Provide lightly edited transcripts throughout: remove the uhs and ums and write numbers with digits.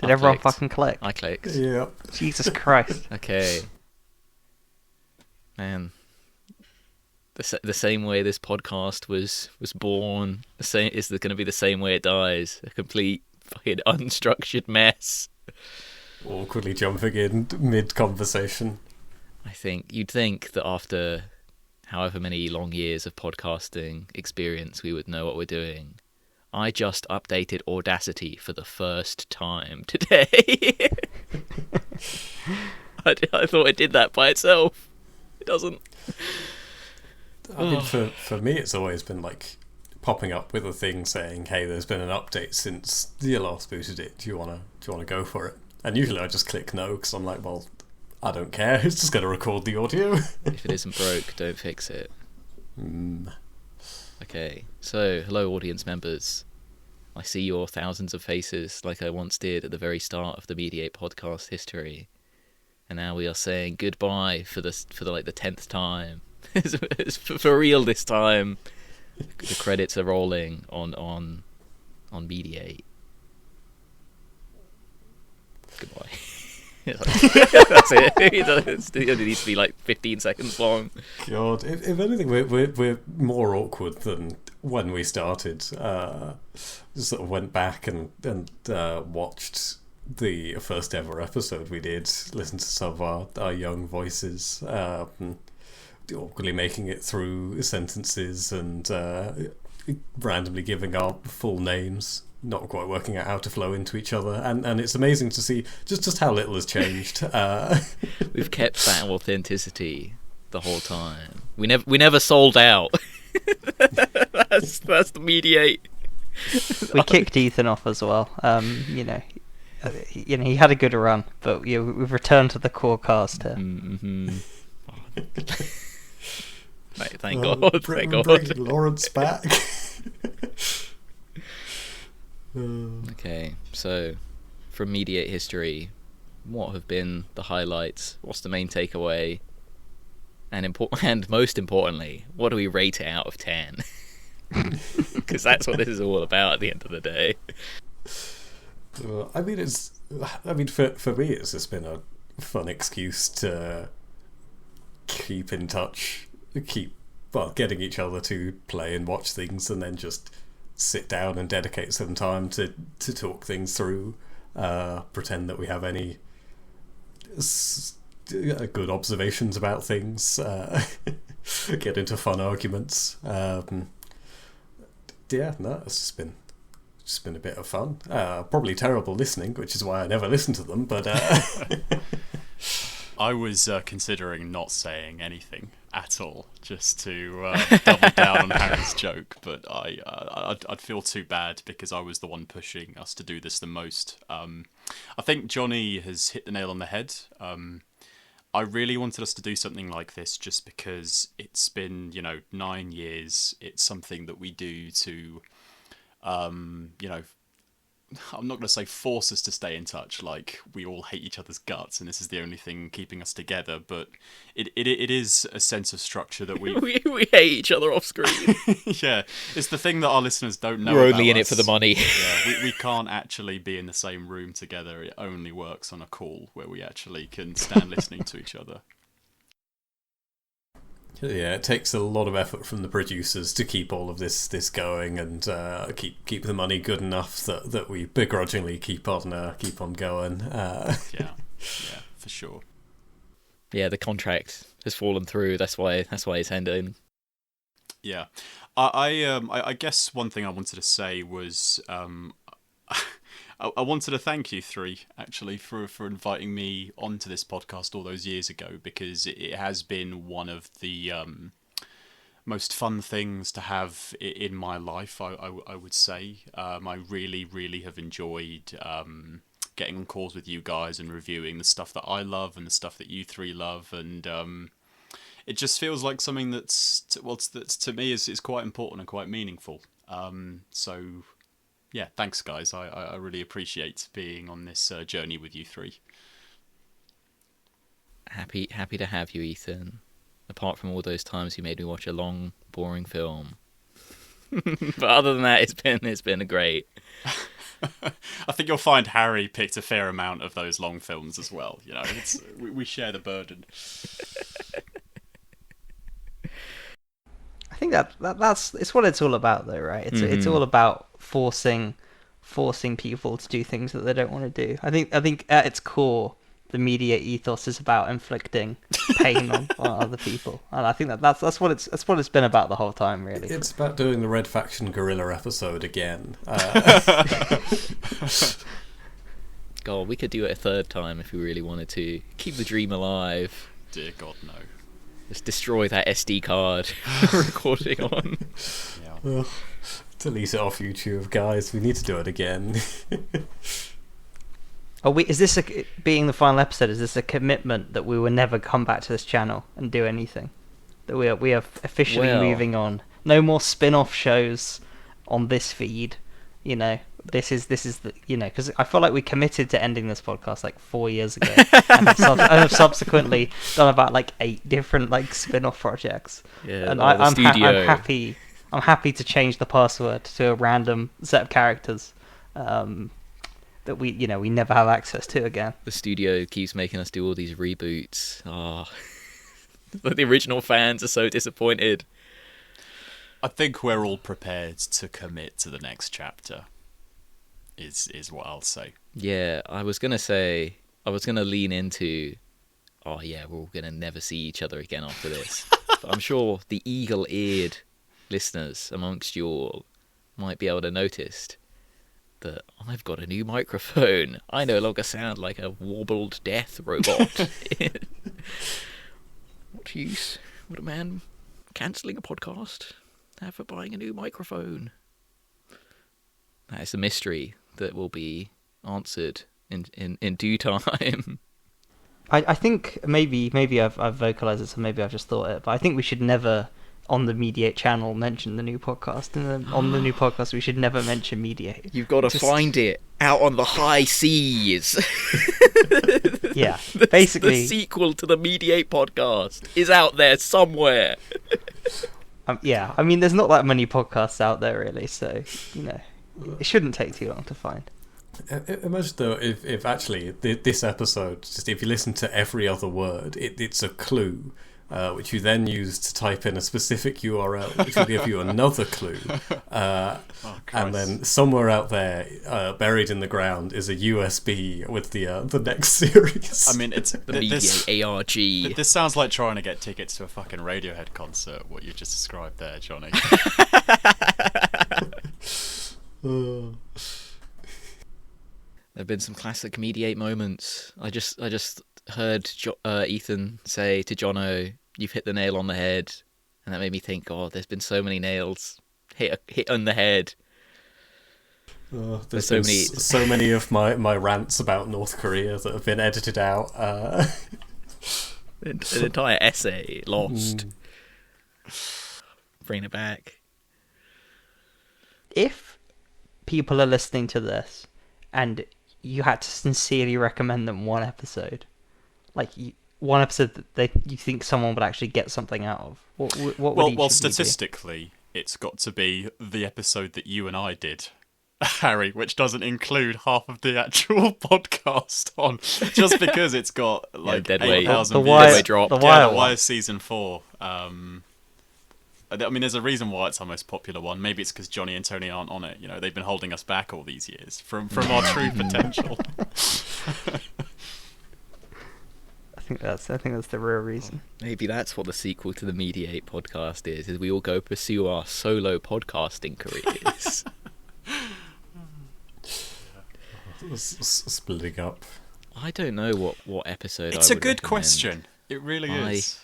Did everyone clicked. fucking click? I clicked. Yeah. Jesus Christ. Okay. Man. The same way this podcast was born, the same is going to be the same way it dies. A complete fucking unstructured mess. Awkwardly jumping in mid-conversation. You'd think that after however many long years of podcasting experience we would know what we're doing. I just updated Audacity for the first time today. I thought it did that by itself. It doesn't. I mean, for me, it's always been like popping up with a thing saying, "Hey, there's been an update since you last booted it. Do you wanna go for it?" And usually I just click no because I'm like, well, I don't care. It's just going to record the audio. If it isn't broke, don't fix it. Okay, so hello, audience members. I see your thousands of faces like I once did at the very start of the Mediate podcast history, and now we are saying goodbye for the 10th time. It's for real this time. The credits are rolling on Mediate. Goodbye. That's it. It only needs to be like 15 seconds long. God, if anything, we're more awkward than when we started. Just sort of went back and watched the first ever episode we did. Listened to some of our young voices. Awkwardly making it through sentences and randomly giving our full names, not quite working out how to flow into each other, and it's amazing to see just how little has changed. We've kept that authenticity the whole time. We never sold out. That's the Mediate. We kicked Ethan off as well. He had a good run, but we've returned to the core cast here. Mm-hmm. Thank God. Thank God. Bring Lawrence back. Okay, so from Mediate history, what have been the highlights? What's the main takeaway? And most importantly, what do we rate it out of 10? Because that's what this is all about at the end of the day. I mean, for me, it's just been a fun excuse to keep in touch, getting each other to play and watch things, and then just sit down and dedicate some time to talk things through, pretend that we have any good observations about things, get into fun arguments. It's just been a bit of fun. Probably terrible listening, which is why I never listen to them, but I was considering not saying anything at all, just to double down on Harry's joke, but I'd feel too bad because I was the one pushing us to do this the most. I think Johnny has hit the nail on the head. I really wanted us to do something like this just because it's been, 9 years. It's something that we do to, I'm not going to say force us to stay in touch, like we all hate each other's guts and this is the only thing keeping us together, but it is a sense of structure that we hate each other off screen. Yeah, it's the thing that our listeners don't know. We're about only in us. it for the money. Yeah, we can't actually be in the same room together. It only works on a call where we actually can stand listening to each other. yeah, it takes a lot of effort from the producers to keep all of this going and keep the money good enough that we begrudgingly keep on going. Yeah, for sure. Yeah, the contract has fallen through. That's why it's ending. Yeah, I guess one thing I wanted to say was I wanted to thank you three actually for inviting me onto this podcast all those years ago, because it has been one of the most fun things to have in my life. I would say I really have enjoyed getting on calls with you guys and reviewing the stuff that I love and the stuff that you three love, and it just feels like something that's to me is quite important and quite meaningful. So yeah, thanks guys. I really appreciate being on this journey with you three. Happy to have you, Ethan. Apart from all those times you made me watch a long, boring film. But other than that, it's been great. I think you'll find Harry picked a fair amount of those long films as well. You know, we share the burden. I think that's it's what it's all about, though, right? It's all about forcing people to do things that they don't want to do. I think at its core, the media ethos is about inflicting pain on other people, and I think that's what it's been about the whole time, really. It's about doing the Red Faction Guerrilla episode again. God, we could do it a third time if we really wanted to. Keep the dream alive. Dear God, no. Just destroy that SD card recording on. Yeah. Well, delete it off YouTube, guys. We need to do it again. Is this being the final episode? Is this a commitment that we will never come back to this channel and do anything? That we are officially moving on. No more spin-off shows on this feed. You know, this is the, you know, because I feel like we committed to ending this podcast like 4 years ago, and have subsequently done about like 8 different like spin-off projects. Yeah, and I'm happy. I'm happy to change the password to a random set of characters. That we never have access to again. The studio keeps making us do all these reboots. But the original fans are so disappointed. I think we're all prepared to commit to the next chapter. Is what I'll say. Yeah, I was gonna lean into, oh yeah, we're all gonna never see each other again after this. But I'm sure the eagle-eared listeners amongst you all might be able to notice that I've got a new microphone. I no longer sound like a warbled death robot. What use would a man cancelling a podcast have for buying a new microphone? That is a mystery that will be answered in due time. I think maybe I've vocalized it, so maybe I've just thought it, but I think we should never, on the Mediate channel, mention the new podcast, and then on the new podcast we should never mention Mediate. You've got to find it out on the high seas. Yeah, basically the sequel to the Mediate podcast is out there somewhere. Yeah, I mean, there's not that many podcasts out there really, so it shouldn't take too long to find. Imagine though if actually this episode, just if you listen to every other word, it's a clue. Which you then use to type in a specific URL, which will give you another clue. And then somewhere out there, buried in the ground, is a USB with the next series. I mean, it's The Mediate ARG. This sounds like trying to get tickets to a fucking Radiohead concert. What you just described there, Johnny. There have been some classic Mediate moments. I just heard Ethan say to Jono, "You've hit the nail on the head," and that made me think, oh, there's been so many nails hit on the head. There's so many of my rants about North Korea that have been edited out. An entire essay lost. Bring it back. If people are listening to this and you had to sincerely recommend them one episode, one episode that you think someone would actually get something out of, what would each of you do? Statistically, it's got to be the episode that you and I did, Harry, which doesn't include half of the actual podcast on, just because it's got like 8,000 views. The Wire season 4. I mean, there's a reason why it's our most popular one. Maybe it's because Johnny and Tony aren't on it. You know, they've been holding us back all these years from our true potential. I think that's the real reason. Maybe that's what the sequel to the Mediate podcast is we all go pursue our solo podcasting careers. Splitting up. I don't know what episode it's I a would good recommend. question. It really is.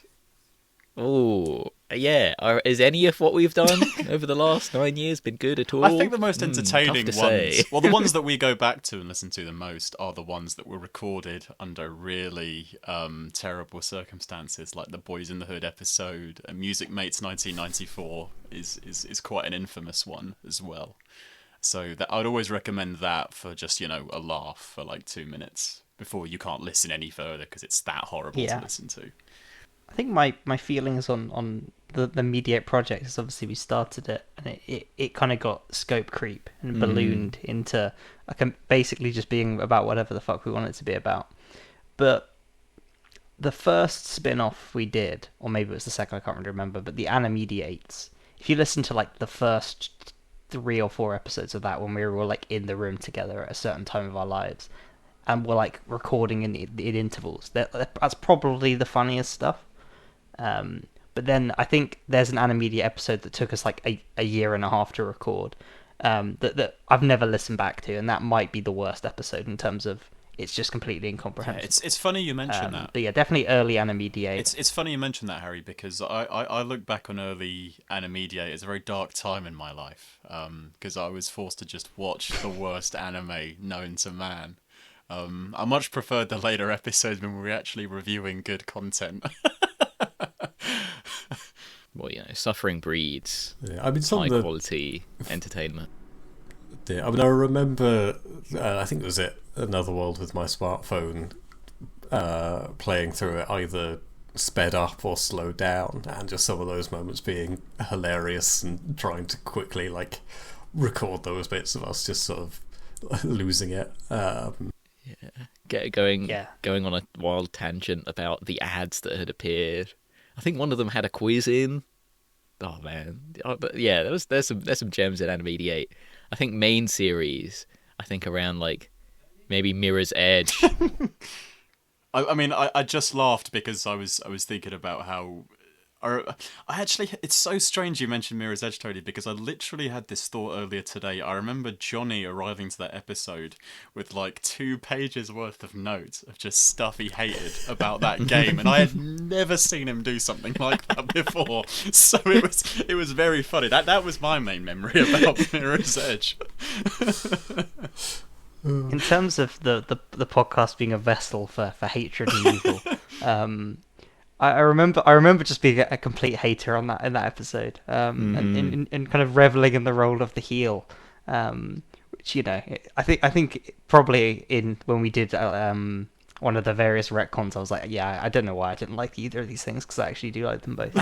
Oh, yeah. Is any of what we've done over the last 9 years been good at all? I think the most entertaining tough to say. ones, well, the ones that we go back to and listen to the most are the ones that were recorded under really terrible circumstances, like the Boys in the Hood episode. Music Mates 1994 is quite an infamous one as well. So I'd always recommend that for just, a laugh for like 2 minutes before you can't listen any further because it's that horrible to listen to. I think my feelings on the Mediate project is obviously we started it, and it kind of got scope creep and ballooned into basically just being about whatever the fuck we want it to be about. But the first spin-off we did, or maybe it was the second, I can't really remember, but the Animediates, if you listen to like the first 3 or 4 episodes of that when we were all like in the room together at a certain time of our lives, and we're like recording in intervals, that's probably the funniest stuff. But then I think there's an Animedia episode that took us like a year and a half to record, that I've never listened back to, and that might be the worst episode in terms of it's just completely incomprehensible. Yeah, it's funny you mention that. But yeah, definitely early Animedia. It's funny you mention that, Harry, because I look back on early Animedia. It's a very dark time in my life, because I was forced to just watch the worst anime known to man. I much preferred the later episodes when we were actually reviewing good content. Well, suffering breeds some high quality entertainment. Yeah, I remember, I think it was at Another World with my smartphone, playing through it either sped up or slowed down, and just some of those moments being hilarious and trying to quickly record those bits of us just sort of losing it. Going on a wild tangent about the ads that had appeared. I think one of them had a quiz in. Oh man, but yeah, there's some gems in Animediate. I think main series. I think around maybe Mirror's Edge. I just laughed because I was thinking about how. It's so strange you mentioned Mirror's Edge, Tony, because I literally had this thought earlier today. I remember Johnny arriving to that episode with 2 pages worth of notes of just stuff he hated about that game, and I had never seen him do something like that before. So it was very funny. That was my main memory about Mirror's Edge. In terms of the podcast being a vessel for hatred and evil, I remember just being a complete hater in that episode, and kind of reveling in the role of the heel, which I think probably when we did one of the various retcons, I was like, yeah, I don't know why I didn't like either of these things, because I actually do like them both.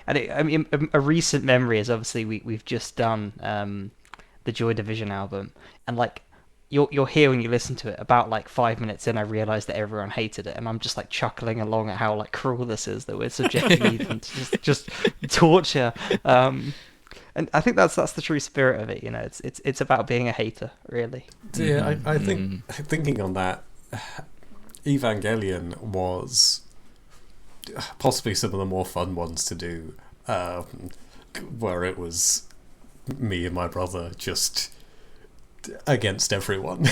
A recent memory is obviously we've just done the Joy Division album, and You'll hear when you listen to it, about 5 minutes in, I realised that everyone hated it, and I'm just chuckling along at how cruel this is, that we're subjecting them to just torture. And I think that's the true spirit of it. It's about being a hater, really. Yeah, I think thinking on that, Evangelion was possibly some of the more fun ones to do, where it was me and my brother just against everyone.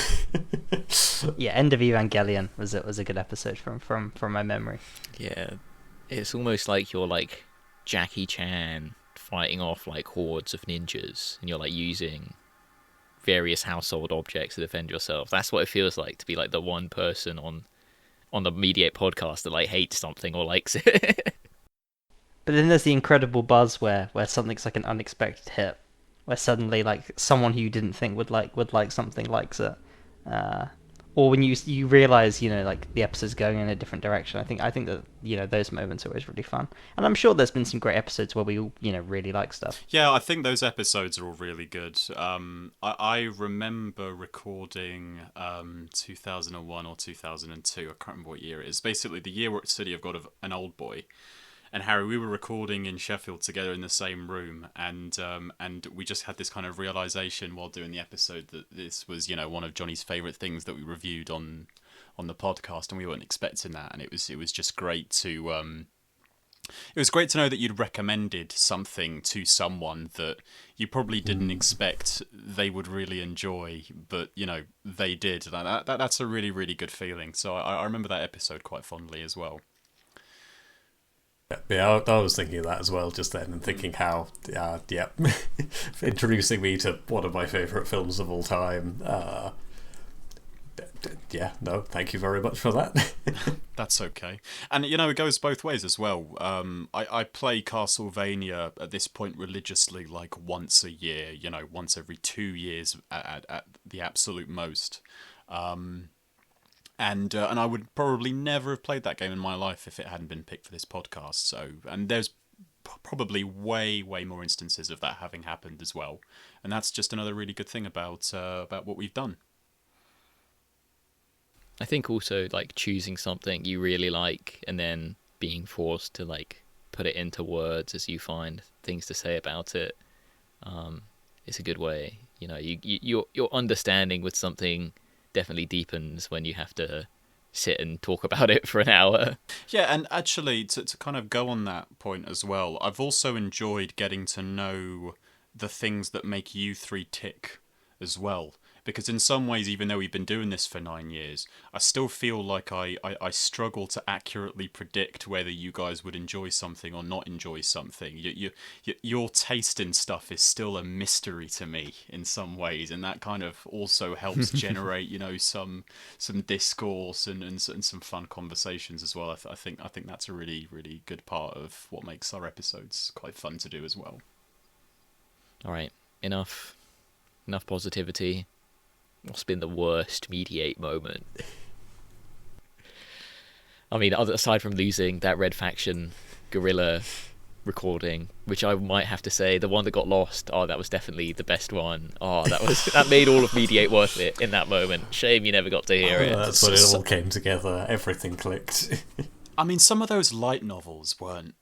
Yeah, End of Evangelion was a good episode from my memory. Yeah, it's almost like you're Jackie Chan fighting off hordes of ninjas, and you're using various household objects to defend yourself. That's what it feels like to be the one person on the Mediate podcast that hates something or likes it. But then there's the incredible buzz where something's an unexpected hit, where suddenly someone who you didn't think would like something likes it, or when you realize the episode's going in a different direction. I think that those moments are always really fun, and I'm sure there's been some great episodes where we all really like stuff. Yeah, I think those episodes are all really good. I remember recording 2001 or 2002. I can't remember what year it is. Basically, the year where City of God of an Old Boy. And Harry, we were recording in Sheffield together in the same room, and we just had this kind of realization while doing the episode that this was, one of Johnny's favourite things that we reviewed on the podcast, and we weren't expecting that, and it was just great to it was great to know that you'd recommended something to someone that you probably didn't expect they would really enjoy, but they did. That's a really, really good feeling. So I remember that episode quite fondly as well. Yeah, I was thinking of that as well just then, and thinking how, introducing me to one of my favourite films of all time. Thank you very much for that. That's okay. And, it goes both ways as well. I play Castlevania at this point religiously, once a year, once every 2 years at the absolute most. And I would probably never have played that game in my life if it hadn't been picked for this podcast. So, and there's probably way more instances of that having happened as well, and that's just another really good thing about what we've done. I think also like choosing something you really like and then being forced to like put it into words as you find things to say about it is a good way. You know, your understanding with something definitely deepens when you have to sit and talk about it for an hour. Yeah, and actually, to kind of go on that point as well, I've also enjoyed getting to know the things that make you three tick as well. Because in some ways, even though we've been doing this for 9 years, I still feel like I struggle to accurately predict whether you guys would enjoy something or not enjoy something. Your taste in stuff is still a mystery to me in some ways, and that kind of also helps generate, you know, some discourse and some fun conversations as well. I think that's a really good part of what makes our episodes quite fun to do as well. All right, enough positivity. What's been the worst Mediate moment? I mean, aside from losing that Red Faction guerrilla recording, which I might have to say, the one that got lost, that was definitely the best one. That made all of Mediate worth it in that moment. Shame you never got to hear it. That's when it all came together. Everything clicked. I mean, some of those light novels weren't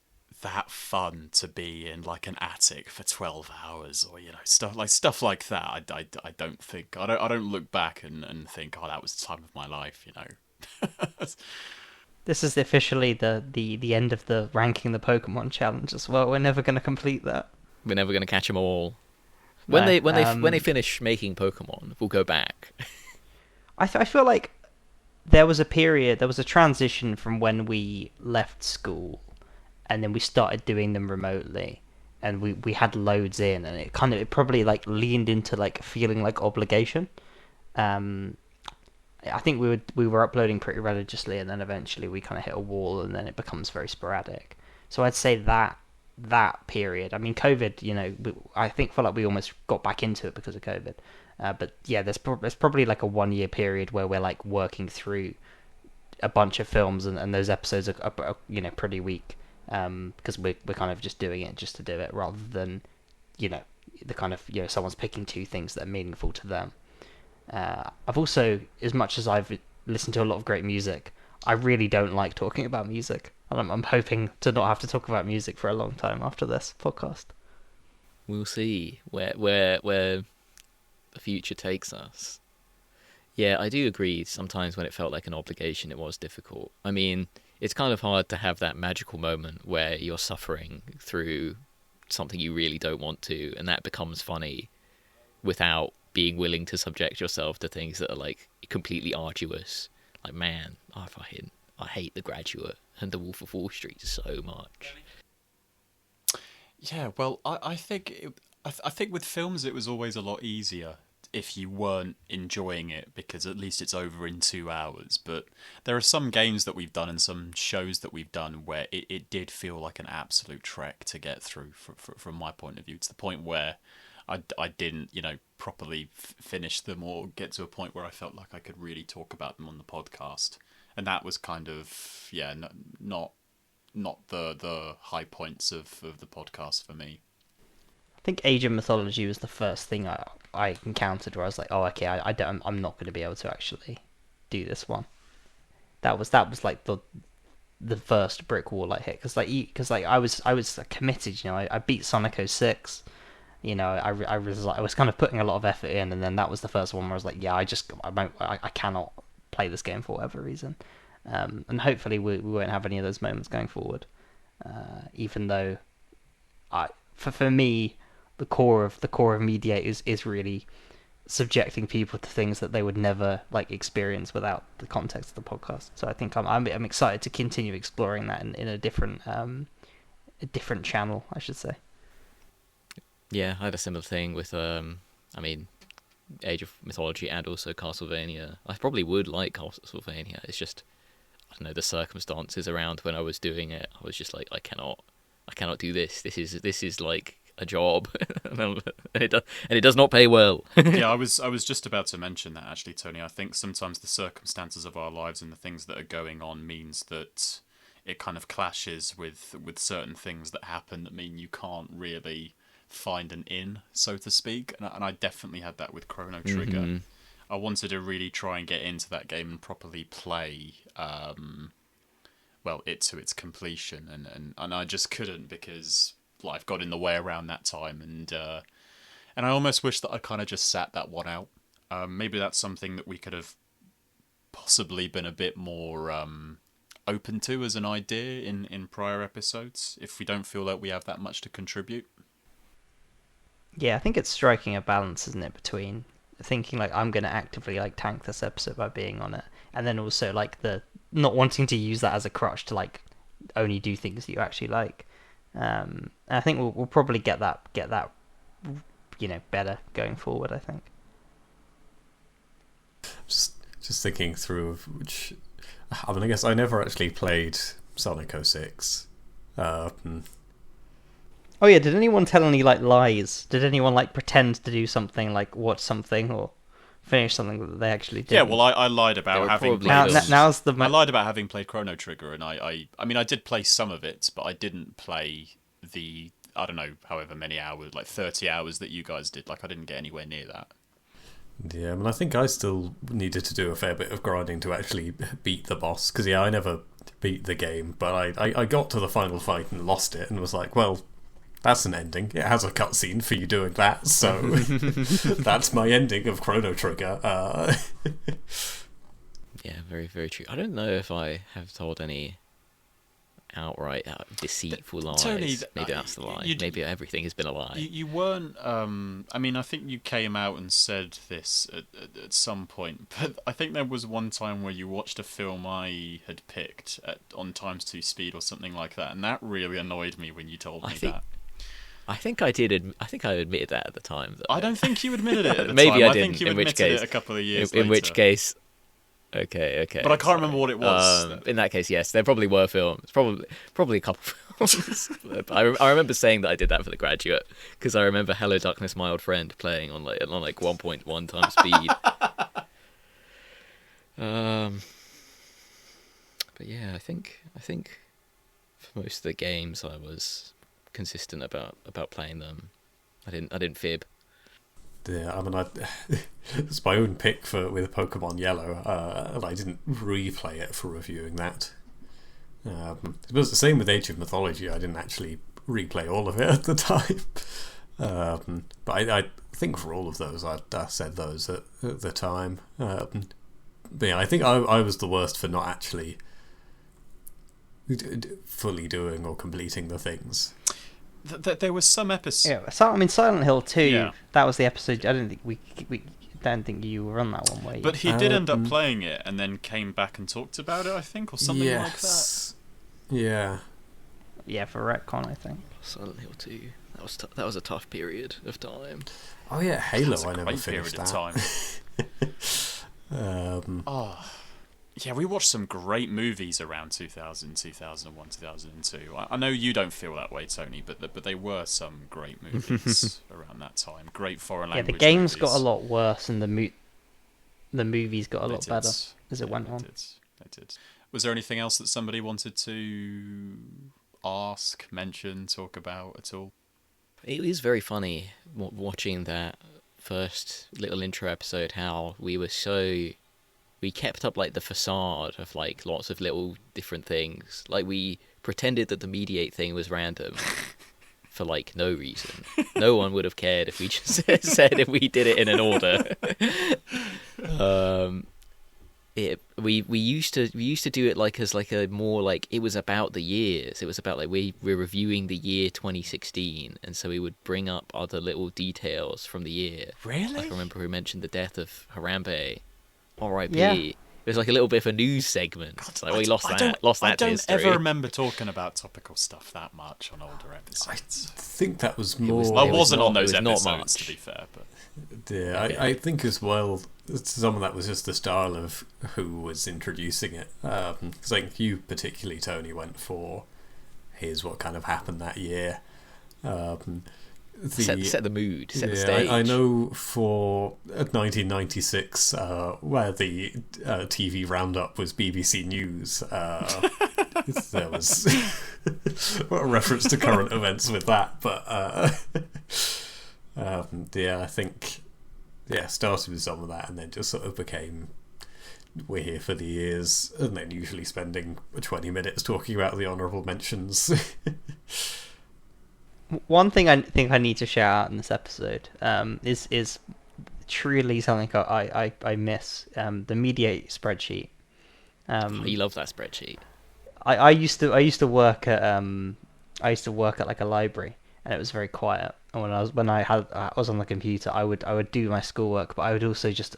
that fun to be in like an attic for 12 hours or, you know, stuff like that. I don't think I don't look back and think, oh, that was the time of my life, you know. This is officially the end of the ranking the Pokemon challenge as well. We're never going to complete that. We're never going to catch them all. When they finish making Pokemon, we'll go back. I feel like there was a transition from when we left school and then we started doing them remotely, and we had loads in, and it probably like leaned into like feeling like obligation. I think we were uploading pretty religiously, and then eventually we kind of hit a wall, and then it becomes very sporadic. So I'd say that period. I mean, COVID, you know, I feel like we almost got back into it because of COVID. But yeah, there's probably like a 1 year period where we're like working through a bunch of films, and those episodes are you know, pretty weak. Because we're kind of just doing it just to do it, rather than, you know, the kind of, you know, someone's picking two things that are meaningful to them. I've also, as much as I've listened to a lot of great music, I really don't like talking about music. And I'm hoping to not have to talk about music for a long time after this podcast. We'll see where the future takes us. Yeah, I do agree. Sometimes when it felt like an obligation, it was difficult. I mean, it's kind of hard to have that magical moment where you're suffering through something you really don't want to, and that becomes funny without being willing to subject yourself to things that are like completely arduous. Like, man, I hate The Graduate and The Wolf of Wall Street so much. Yeah, well, I think with films it was always a lot easier if you weren't enjoying it, because at least it's over in 2 hours. But there are some games that we've done and some shows that we've done where it did feel like an absolute trek to get through from my point of view, to the point where I didn't, you know, properly finish them or get to a point where I felt like I could really talk about them on the podcast. And that was kind of, yeah, not the high points of the podcast for me. I think Age of Mythology was the first thing I encountered where I was like, oh, okay, I'm not going to be able to actually do this one. That was like the first brick wall I hit, because I was committed, you know. I beat Sonic 06, you know. I was kind of putting a lot of effort in, and then that was the first one where I was like, yeah, I cannot play this game for whatever reason, and hopefully we won't have any of those moments going forward. Even though for me, the core of Mediate is really subjecting people to things that they would never like experience without the context of the podcast. So I think I'm excited to continue exploring that in a different channel, I should say. Yeah, I had a similar thing with I mean, Age of Mythology and also Castlevania. I probably would like Castlevania. It's just, I don't know, the circumstances around when I was doing it. I was just like, I cannot do this. This is like a job, and it does not pay well. Yeah, I was just about to mention that, actually, Tony. I think sometimes the circumstances of our lives and the things that are going on means that it kind of clashes with certain things that happen that mean you can't really find an in, so to speak. And I definitely had that with Chrono Trigger. Mm-hmm. I wanted to really try and get into that game and properly play it to its completion, and I just couldn't because life got in the way around that time, and I almost wish that I kind of just sat that one out. Maybe that's something that we could have possibly been a bit more open to as an idea in prior episodes, if we don't feel like we have that much to contribute. Yeah, I think it's striking a balance, isn't it, between thinking like I'm going to actively like tank this episode by being on it, and then also like the not wanting to use that as a crutch to like only do things that you actually like. And I think we'll probably get that better going forward, I think. Just thinking through which, I mean, I guess I never actually played Sonic 06. Oh yeah, did anyone tell any like lies? Did anyone like pretend to do something, like watch something or finish something that they actually did? Yeah, well, I lied about having played. Now's the I lied about having played Chrono Trigger, and I mean I did play some of it, but I didn't play the, I don't know, however many hours, like 30 hours that you guys did. Like I didn't get anywhere near that. Yeah, I mean, I think I still needed to do a fair bit of grinding to actually beat the boss, because I never beat the game, but I got to the final fight and lost it, and was like, well, that's an ending. It has a cutscene for you doing that, so that's my ending of Chrono Trigger. Yeah, very, very true. I don't know if I have told any outright deceitful lies. Tony, maybe that's the lie. Maybe everything has been a lie. You weren't. I mean, I think you came out and said this at some point, but I think there was one time where you watched a film I had picked on times 2 speed or something like that, and that really annoyed me when you told me that. I think I did. I think I admitted that at the time. Though. I don't think you admitted it at the Maybe time. I didn't. I think you admitted it a couple of years in later. which case, okay. But I can't remember what it was. In that case, yes, there probably were films. Probably a couple films. I remember saying that I did that for The Graduate because I remember Hello Darkness, My Old Friend playing on like 1.1 times speed. But yeah, I think for most of the games I was consistent about playing them. I didn't fib. Yeah, I mean, it's my own pick with Pokemon Yellow, and I didn't replay it for reviewing that. It was the same with Age of Mythology. I didn't actually replay all of it at the time. But I think for all of those, I said those at the time. But yeah, I think I was the worst for not actually fully doing or completing the things. There was some episode. Yeah, so I mean, Silent Hill 2. Yeah. That was the episode. I don't think we don't think you were on that one, were you? But he did end up playing it and then came back and talked about it, I think, or something like that. Yeah. Yeah, for Retcon, I think. Silent Hill 2. That was a tough period of time. Oh yeah, Halo. That's a I never great finished period that. of time. Yeah, we watched some great movies around 2000, 2001, 2002. I know you don't feel that way, Tony, but they were some great movies around that time. Great foreign language. Yeah, the games movies. got a lot worse, and the movies got a lot They better did. as it went on. They did. Was there anything else that somebody wanted to ask, mention, talk about at all? It was very funny watching that first little intro episode. How we kept up like the facade of like lots of little different things. Like we pretended that the Mediate thing was random for like no reason. No one would have cared if we just said if we did it in an order. We used to do it like as like a more like it was about the years. It was about like we're reviewing the year 2016, and so we would bring up other little details from the year. Really? Like I remember we mentioned the death of Harambe. R.I.P. Yeah. It was like a little bit of a news segment. God, Like we lost that to I don't history. ever remember talking about topical stuff that much on older episodes. I think that was more. I wasn't on those it was not episodes, much. to be fair. But Yeah, Okay. I think as well, some of that was just the style of who was introducing it. Because I think you particularly, Tony, went for here's what kind of happened that year. set the mood, set the stage. I know for 1996, where the TV roundup was BBC News, there was a reference to current events with that, but I think started with some of that and then just sort of became we're here for the years, and then usually spending 20 minutes talking about the honourable mentions. One thing I think I need to shout out in this episode is truly something I miss, the Mediate spreadsheet. You love that spreadsheet. I used to work at like a library, and it was very quiet. And when I was on the computer, I would do my schoolwork, but I would also just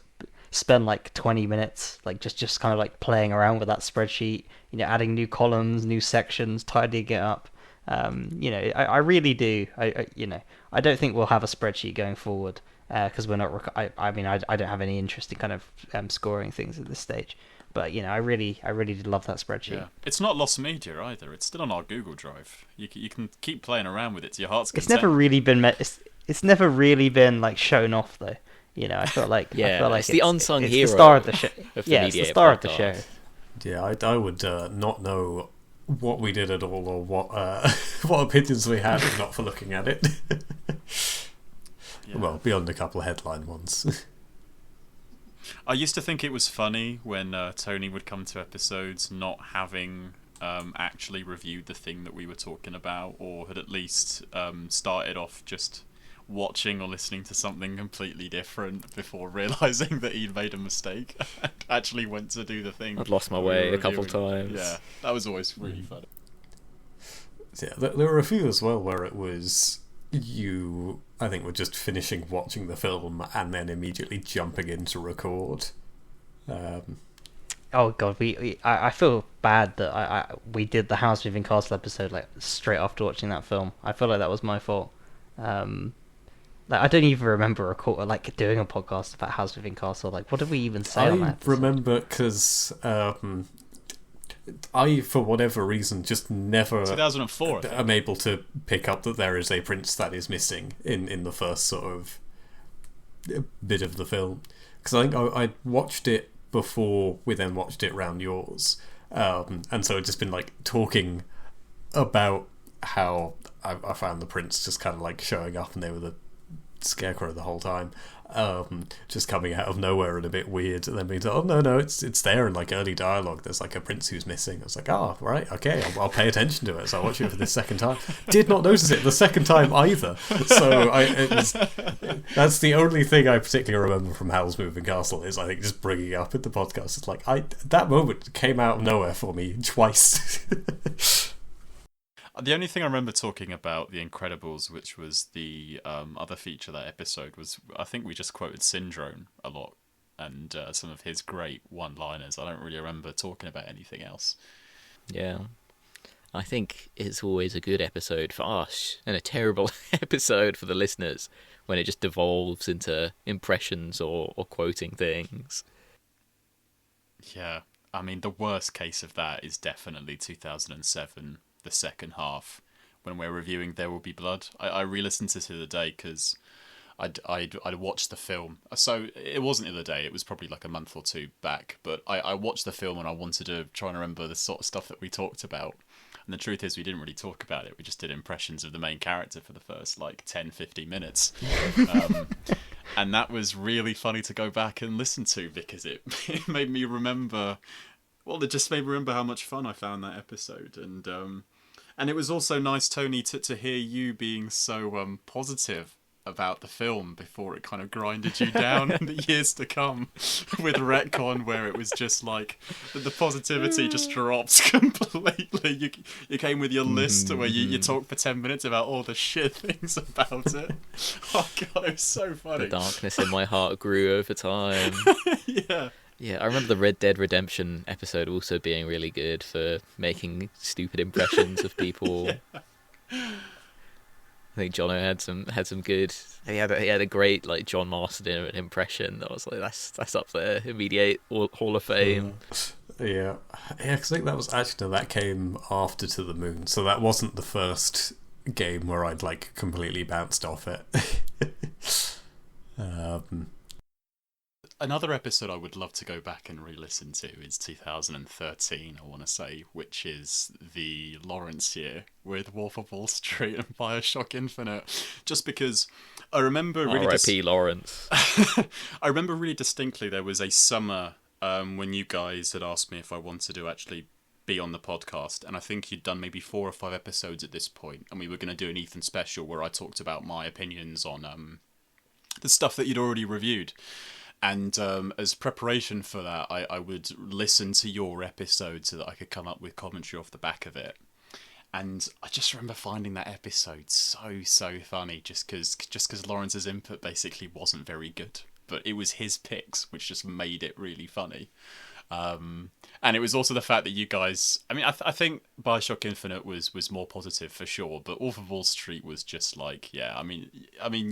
spend like 20 minutes like just kind of like playing around with that spreadsheet, adding new columns, new sections, tidying it up. I really do. I don't think we'll have a spreadsheet going forward because we're not. I don't have any interest in kind of scoring things at this stage. But I really did love that spreadsheet. Yeah. It's not lost media either. It's still on our Google Drive. You can keep playing around with it to your heart's content. It's never really been like shown off though. I feel like it's the unsung hero. It's the star of the show. It's the star of the show. Yeah, I would not know what we did at all or what opinions we had if not for looking at it. Well, beyond a couple of headline ones. I used to think it was funny when Tony would come to episodes not having actually reviewed the thing that we were talking about, or had at least started off just watching or listening to something completely different before realising that he'd made a mistake and actually went to do the thing. I'd lost my way a couple times. Yeah, that was always really funny. Yeah, there were a few as well where it was I think we're just finishing watching the film and then immediately jumping in to record. Oh god, I feel bad that we did the House Moving Castle episode like straight after watching that film. I feel like that was my fault. I don't even remember doing a podcast about House Moving Castle. Like, what did we even say on that? I remember because I, for whatever reason, just never 2004. I'm able to pick up that there is a prince that is missing in the first sort of bit of the film. Because I think I watched it before we then watched it round yours, and so I'd just been like talking about how I found the prince just kind of like showing up and they were the scarecrow the whole time, just coming out of nowhere and a bit weird, and then being like, oh no, it's there in like early dialogue. There's like a prince who's missing. I was like, oh right, okay, I'll pay attention to it. So I watched it for the second time. Did not notice it the second time either. So that's the only thing I particularly remember from Howl's Moving Castle is I think just bringing it up in the podcast. It's like that moment came out of nowhere for me twice. The only thing I remember talking about The Incredibles, which was the other feature of that episode, was I think we just quoted Syndrome a lot and some of his great one-liners. I don't really remember talking about anything else. Yeah. I think it's always a good episode for us and a terrible episode for the listeners when it just devolves into impressions or quoting things. Yeah. I mean, the worst case of that is definitely 2007. The second half, when we're reviewing There Will Be Blood. I re-listened to it the other day because I'd watched the film. So it wasn't the other day, it was probably like a month or two back, but I watched the film and I wanted to try and remember the sort of stuff that we talked about. And the truth is we didn't really talk about it, we just did impressions of the main character for the first like 10-15 minutes. And that was really funny to go back and listen to because it made me remember... Well, it just made me remember how much fun I found that episode, and it was also nice, Tony, to hear you being so positive about the film before it kind of grinded you down in the years to come with Retcon, where it was just like the positivity just dropped completely. You came with your list where you talked for 10 minutes about all the shit things about it. Oh god, it was so funny. The darkness in my heart grew over time. Yeah. Yeah, I remember the Red Dead Redemption episode also being really good for making stupid impressions of people. Yeah. I think Jono had some good. He had a great like John Marston impression that was like that's up there, immediate Hall of Fame. Yeah, because I think that was actually that came after To the Moon, so that wasn't the first game where I'd like completely bounced off it. Another episode I would love to go back and re-listen to is 2013, I want to say, which is the Lawrence year with Wolf of Wall Street and Bioshock Infinite. Just because I remember really... R.I.P. Lawrence. I remember really distinctly there was a summer when you guys had asked me if I wanted to actually be on the podcast, and I think you'd done maybe 4 or 5 episodes at this point, and we were going to do an Ethan special where I talked about my opinions on the stuff that you'd already reviewed. And as preparation for that, I would listen to your episode so that I could come up with commentary off the back of it. And I just remember finding that episode so funny, just because Lawrence's input basically wasn't very good, but it was his picks which just made it really funny. And it was also the fact that you guys, I mean, I think Bioshock Infinite was more positive for sure, but Wolf of Wall Street was just like, yeah, I mean,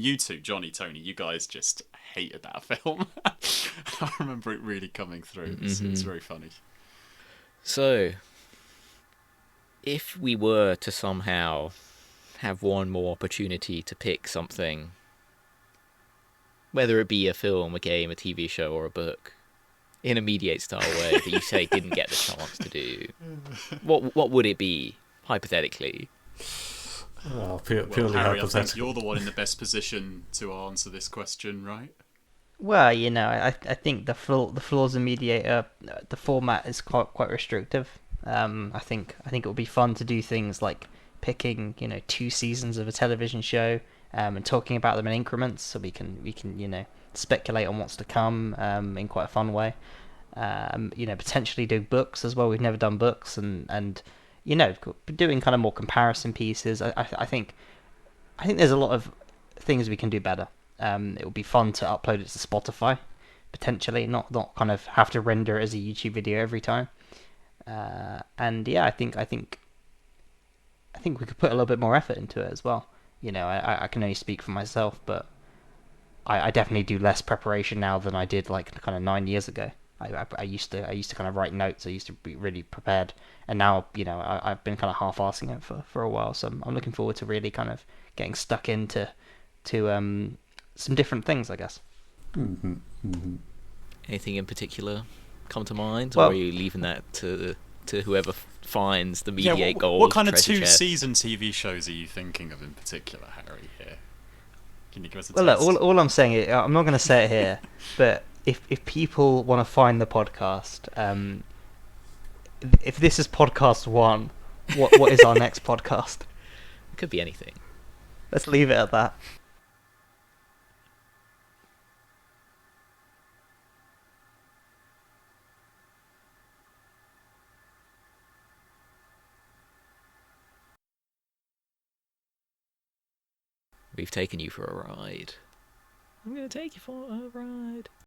you two, Johnny, Tony, you guys just hated that film. I remember it really coming through. It's very funny. So, if we were to somehow have one more opportunity to pick something, whether it be a film, a game, a TV show, or a book, in a Mediate style way that you say didn't get the chance to do, what would it be, hypothetically? Oh, purely Harry, hypothetical. I think you're the one in the best position to answer this question, right? Well, you know, I think the flaws in Mediator, the format is quite restrictive. I think it would be fun to do things like picking, 2 seasons of a television show, and talking about them in increments, so we can speculate on what's to come in quite a fun way. Potentially do books as well. We've never done books, and doing kind of more comparison pieces. I think there's a lot of things we can do better. It would be fun to upload it to Spotify, potentially, not kind of have to render it as a YouTube video every time. And yeah, I think we could put a little bit more effort into it as well. I can only speak for myself, but I definitely do less preparation now than I did like kind of 9 years ago. I used to kind of write notes. I used to be really prepared, and now I've been kind of half-assing it for a while. So I'm looking forward to really kind of getting stuck into some different things, I guess. Mm-hmm. Mm-hmm. Anything in particular come to mind, Well, or are you leaving that to whoever finds the Mediate gold? What kind of treasure chest? 2-season TV shows are you thinking of in particular, Harry? Here, can you give us a Well, taste? look, all I'm saying is, I'm not going to say it here, but if people want to find the podcast, if this is podcast 1, what is our next podcast? It could be anything. Let's leave it at that. We've taken you for a ride. I'm going to take you for a ride.